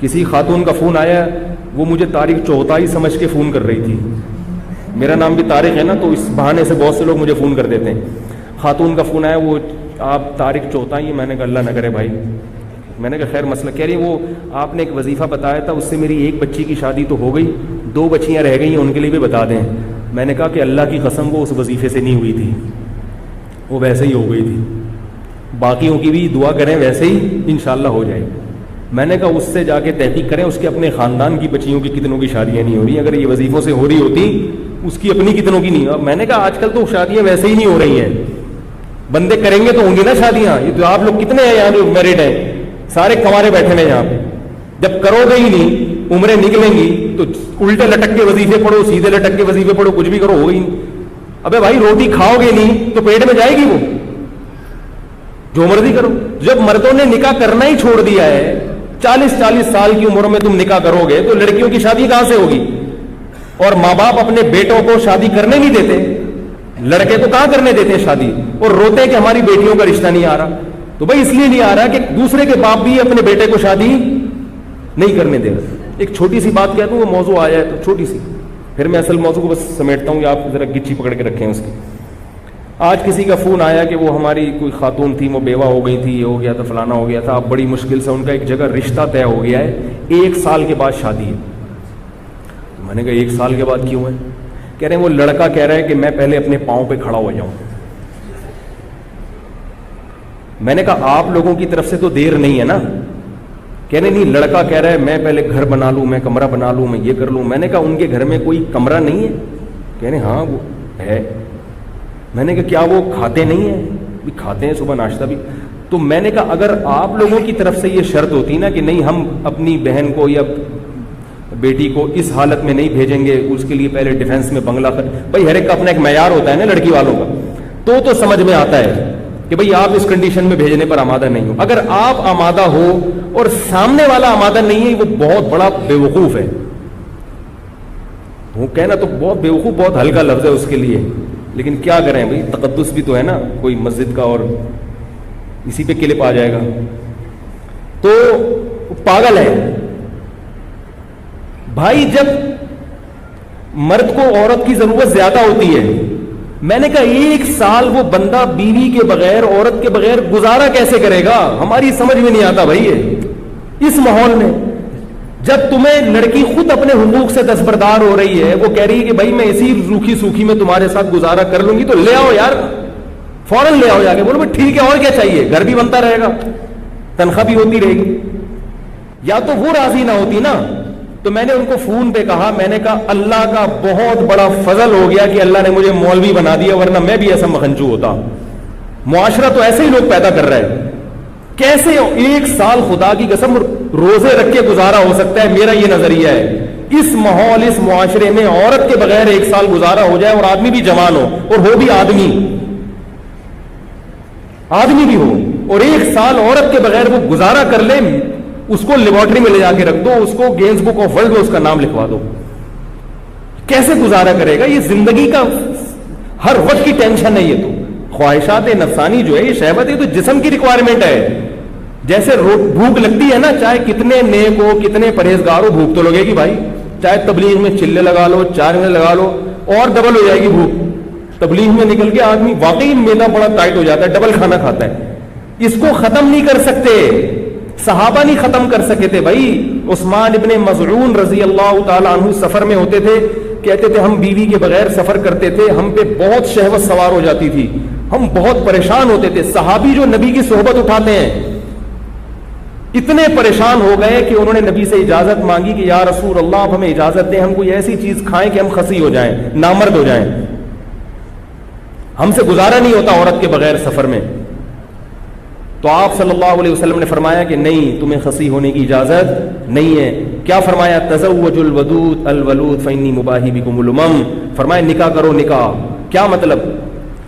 کسی خاتون کا فون آیا, وہ مجھے طارق چوہتائی سمجھ کے فون کر رہی تھی. میرا نام بھی طارق ہے نا, تو اس بہانے سے بہت سے لوگ مجھے فون کر دیتے ہیں. خاتون کا فون آیا, وہ آپ طارق چوہتائی. میں نے کہا اللہ نہ کرے بھائی. میں نے کہا خیر مسئلہ. کہہ رہی وہ آپ نے ایک وظیفہ بتایا تھا, اس سے میری ایک بچی کی شادی تو ہو گئی, 2 بچیاں رہ گئی ہیں, ان کے لیے بھی بتا دیں. میں نے کہا کہ اللہ کی قسم وہ اس وظیفے سے نہیں ہوئی تھی, وہ ویسے ہی ہو گئی تھی. باقیوں کی بھی دعا کریں ویسے ہی انشاءاللہ ہو جائے. میں نے کہا اس سے جا کے تحقیق کریں, اس کے اپنے خاندان کی بچیوں کی کتنوں کی شادیاں نہیں ہو رہی. اگر یہ وظیفوں سے ہو رہی ہوتی, اس کی اپنی کتنوں کی نہیں. میں نے کہا آج کل تو شادیاں ویسے ہی نہیں ہو رہی ہیں, بندے کریں گے تو ہوں گی نا شادیاں. یہ تو آپ لوگ کتنے ہیں یہاں جو میرڈ ہیں, سارے کنوارے بیٹھے ہیں یہاں پہ. جب کرو گے ہی نہیں, عمریں نکلیں گی تو الٹے لٹک کے وظیفے پڑھو, سیدھے لٹک کے وظیفے پڑھو, کچھ بھی کرو ہوگا ہی نہیں. ابے بھائی روٹی کھاؤ گے نہیں تو پیٹ میں جائے گی, وہ جو مرضی کرو. جب مردوں نے نکاح کرنا ہی چھوڑ دیا ہے, 40 سال کی عمر میں تم نکاح کرو گے تو لڑکیوں کی شادی کہاں سے ہوگی؟ اور ماں باپ اپنے بیٹوں کو شادی کرنے نہیں دیتے, لڑکے کو کہاں کرنے دیتے ہیں شادی, اور روتے کہ ہماری بیٹیوں کا رشتہ نہیں آ رہا. تو بھائی اس لیے نہیں آ رہا کہ دوسرے کے باپ بھی اپنے بیٹے کو شادی نہیں کرنے دے رہا. ایک چھوٹی سی بات کہہ دوں, وہ موضوع آیا ہے تو چھوٹی سی, پھر میں اصل موضوع کو بس سمیٹتا ہوں, آپ ذرا گچی پکڑ کے رکھیں اس کی. آج کسی کا فون آیا کہ وہ ہماری کوئی خاتون تھی, وہ بیوہ ہو گئی تھی, یہ ہو گیا تھا, فلانا ہو گیا تھا. اب بڑی مشکل سے ان کا ایک جگہ رشتہ طے ہو گیا ہے, 1 سال کے بعد شادی ہے. میں نے کہا 1 سال کے بعد کیوں ہے؟ کہہ رہے ہیں وہ لڑکا کہہ رہا ہے کہ میں پہلے اپنے پاؤں پہ کھڑا ہو جاؤں. میں نے کہا آپ لوگوں کی طرف سے تو دیر نہیں ہے نا. کہہ رہے نہیں, لڑکا کہہ رہا ہے میں پہلے گھر بنا لوں, میں کمرہ بنا لوں, میں یہ کر لوں. میں نے کہا ان کے گھر میں کوئی کمرہ نہیں ہے؟ کہہ رہے ہاں وہ ہے. میں نے کہا کیا وہ کھاتے نہیں ہیں؟ بھی کھاتے ہیں, صبح ناشتہ بھی. تو میں نے کہا اگر آپ لوگوں کی طرف سے یہ شرط ہوتی نا کہ نہیں ہم اپنی بہن کو یا بیٹی کو اس حالت میں نہیں بھیجیں گے, اس کے لیے پہلے ڈیفینس میں بنگلہ بھائی ہر ایک کا اپنا ایک معیار ہوتا ہے نا لڑکی والوں کا, تو سمجھ میں آتا ہے کہ بھئی آپ اس کنڈیشن میں بھیجنے پر آمادہ نہیں ہو. اگر آپ آمادہ ہو اور سامنے والا آمادہ نہیں ہے, وہ بہت بڑا بیوقوف ہے. وہ کہنا تو بہت بیوقوف بہت ہلکا لفظ ہے اس کے لیے, لیکن کیا کریں بھئی, تقدس بھی تو ہے نا کوئی مسجد کا, اور اسی پہ کلپ آ جائے گا. تو پاگل ہے بھائی. جب مرد کو عورت کی ضرورت زیادہ ہوتی ہے, میں نے کہا 1 سال وہ بندہ بیوی کے بغیر, عورت کے بغیر گزارا کیسے کرے گا؟ ہماری سمجھ میں نہیں آتا بھائی. اس ماحول میں جب تمہیں لڑکی خود اپنے حقوق سے دستبردار ہو رہی ہے, وہ کہہ رہی ہے کہ بھائی میں اسی روکھی سوکھی میں تمہارے ساتھ گزارا کر لوں گی, تو لے آؤ یار, فوراً لے آؤ. جا کے بولو ٹھیک ہے, اور کیا چاہیے, گھر بھی بنتا رہے گا, تنخواہ بھی ہوتی رہے گی. یا تو وہ راضی نہ ہوتی نا. تو میں نے ان کو فون پہ کہا, میں نے کہا اللہ کا بہت بڑا فضل ہو گیا کہ اللہ نے مجھے مولوی بنا دیا, ورنہ میں بھی ایسا مکھنچو ہوتا. معاشرہ تو ایسے ہی لوگ پیدا کر رہے ہیں. کیسے 1 سال خدا کی قسم روزے رکھ کے گزارا ہو سکتا ہے؟ میرا یہ نظریہ ہے. اس ماحول, اس معاشرے میں عورت کے بغیر 1 سال گزارا ہو جائے, اور آدمی بھی جوان ہو, اور ہو بھی آدمی بھی ہو, اور 1 سال عورت کے بغیر وہ گزارا کر لے, اس کو لیبارٹری میں لے جا کے رکھ دو, اس کو گینز بک آف ورلڈ میں اس کا نام لکھوا دو. کیسے گزارا کرے گا؟ یہ زندگی کا ہر وقت کی ٹینشن ہے. یہ تو خواہشات نفسانی جو ہے, یہ شہوت ہے, تو جسم کی ریکوائرمنٹ ہے. جیسے بھوک لگتی ہے نا, چاہے کتنے نیک ہو, کتنے پرہیزگار ہو, بھوک تو لگے گی بھائی. چاہے تبلیغ میں چلے لگا لو, 4 میں لگا لو, اور ڈبل ہو جائے گی بھوک. تبلیغ میں نکل کے آدمی واقعی میدا بڑا ٹائٹ ہو جاتا ہے, ڈبل کھانا کھاتا ہے. اس کو ختم نہیں کر سکتے, صحابہ نہیں ختم کر سکے تھے بھائی. عثمان ابن مظعون رضی اللہ تعالی عنہ سفر میں ہوتے تھے, کہتے تھے ہم بیوی کے بغیر سفر کرتے تھے, ہم پہ بہت شہوت سوار ہو جاتی تھی, ہم بہت پریشان ہوتے تھے. صحابی جو نبی کی صحبت اٹھاتے ہیں, اتنے پریشان ہو گئے کہ انہوں نے نبی سے اجازت مانگی کہ یا رسول اللہ آپ ہمیں اجازت دیں, ہم کوئی ایسی چیز کھائیں کہ ہم خسی ہو جائیں, نامرد ہو جائیں, ہم سے گزارا نہیں ہوتا عورت کے بغیر سفر میں. تو آپ صلی اللہ علیہ وسلم نے فرمایا کہ نہیں, تمہیں خسی ہونے کی اجازت نہیں ہے. کیا فرمایا؟ تزوجوا الودود الولود فانی مباہی بکم الامم. فرمایا نکاح کرو. نکاح کیا مطلب؟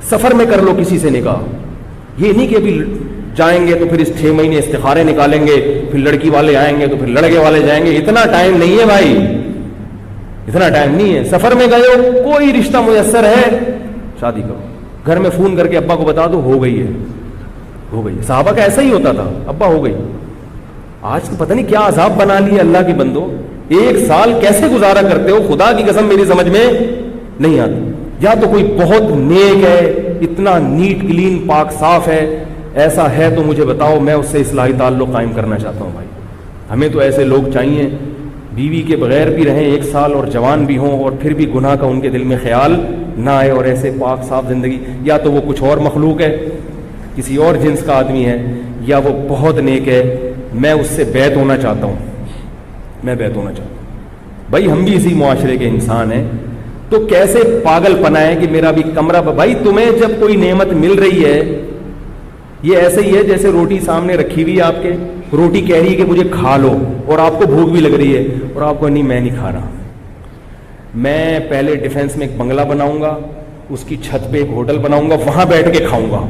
سفر میں کر لو کسی سے نکاح. یہ نہیں کہ ابھی جائیں گے تو پھر اس 6 مہینے استخارے نکالیں گے, پھر لڑکی والے آئیں گے تو پھر لڑکے والے جائیں گے. اتنا ٹائم نہیں ہے بھائی, اتنا ٹائم نہیں ہے. سفر میں گئے ہو, کوئی رشتہ میسر ہے, شادی کرو. گھر میں فون کر کے ابا کو بتا دو, ہو گئی ہے, ہو گئی. صحابہ کا ایسا ہی ہوتا تھا, ابا ہو گئی. آج تو پتہ نہیں کیا عذاب بنا لیا اللہ کی بندو. 1 سال کیسے گزارا کرتے ہو خدا کی قسم میری سمجھ میں نہیں آتی. یا تو کوئی بہت نیک ہے, اتنا نیٹ کلین پاک صاف ہے, ایسا ہے تو مجھے بتاؤ, میں اس سے اصلاحی تعلق قائم کرنا چاہتا ہوں بھائی. ہمیں تو ایسے لوگ چاہیے بیوی کے بغیر بھی رہیں 1 سال اور جوان بھی ہوں اور پھر بھی گناہ کا ان کے دل میں خیال نہ آئے, اور ایسے پاک صاف زندگی. یا تو وہ کچھ اور مخلوق ہے, کسی اور جنس کا آدمی ہے, یا وہ بہت نیک ہے, میں اس سے بیعت ہونا چاہتا ہوں, میں بیعت ہونا چاہتا ہوں. بھائی ہم بھی اسی معاشرے کے انسان ہیں, تو کیسے پاگل پنا ہے کہ میرا بھی کمرہ. بھائی تمہیں جب کوئی نعمت مل رہی ہے, یہ ایسے ہی ہے جیسے روٹی سامنے رکھی ہوئی آپ کے, روٹی کہہ رہی ہے کہ مجھے کھا لو, اور آپ کو بھوک بھی لگ رہی ہے, اور آپ کو نہیں میں نہیں کھا رہا, میں پہلے ڈیفینس میں ایک بنگلہ بناؤں گا, اس کی چھت پہ ایک ہوٹل بناؤں گا, وہاں بیٹھ کے کھاؤں گا.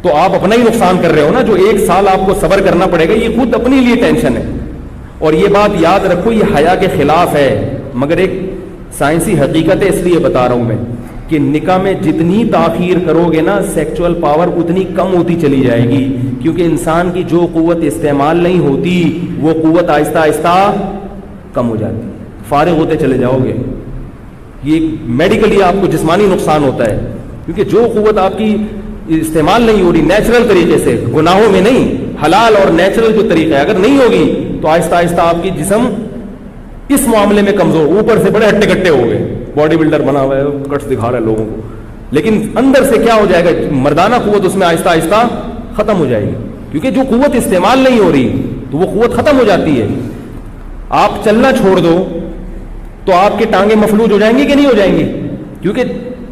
تو آپ اپنا ہی نقصان کر رہے ہو نا. جو 1 سال آپ کو صبر کرنا پڑے گا یہ خود اپنے لیے ٹینشن ہے. اور یہ بات یاد رکھو, یہ حیا کے خلاف ہے, مگر ایک سائنسی حقیقت ہے, اس لیے بتا رہا ہوں میں کہ نکاح میں جتنی تاخیر کرو گے نا سیکچول پاور اتنی کم ہوتی چلی جائے گی, کیونکہ انسان کی جو قوت استعمال نہیں ہوتی وہ قوت آہستہ آہستہ کم ہو جاتی, فارغ ہوتے چلے جاؤ گے. یہ میڈیکلی آپ کو جسمانی نقصان ہوتا ہے, کیونکہ جو قوت آپ کی استعمال نہیں ہو رہی نیچرل طریقے سے, گناہوں میں نہیں, حلال اور نیچرل جو طریقہ ہے, اگر نہیں ہوگی تو آہستہ آہستہ آپ کی جسم اس معاملے میں کمزور, اوپر سے بڑے ہٹے کٹے ہو گئے, باڈی بلڈر بنا ہوا ہے, کٹس دکھا رہا ہے لوگوں کو, لیکن اندر سے کیا ہو جائے گا, مردانہ قوت اس میں آہستہ آہستہ ختم ہو جائے گی, کیونکہ جو قوت استعمال نہیں ہو رہی تو وہ قوت ختم ہو جاتی ہے. آپ چلنا چھوڑ دو تو آپ کی ٹانگیں مفلوج ہو جائیں گی کہ نہیں ہو جائیں گی, کیونکہ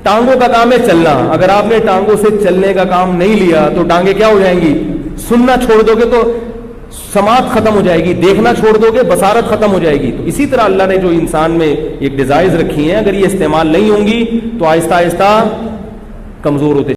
ٹانگوں کا کام ہے چلنا. اگر آپ نے ٹانگوں سے چلنے کا کام نہیں لیا تو ٹانگیں کیا ہو جائیں گی, سننا چھوڑ دو گے تو سماعت ختم ہو جائے گی, دیکھنا چھوڑ دو گے بصارت ختم ہو جائے گی. تو اسی طرح اللہ نے جو انسان میں ایک ڈیزائرز رکھی ہیں, اگر یہ استعمال نہیں ہوں گی تو آہستہ آہستہ کمزور ہوتے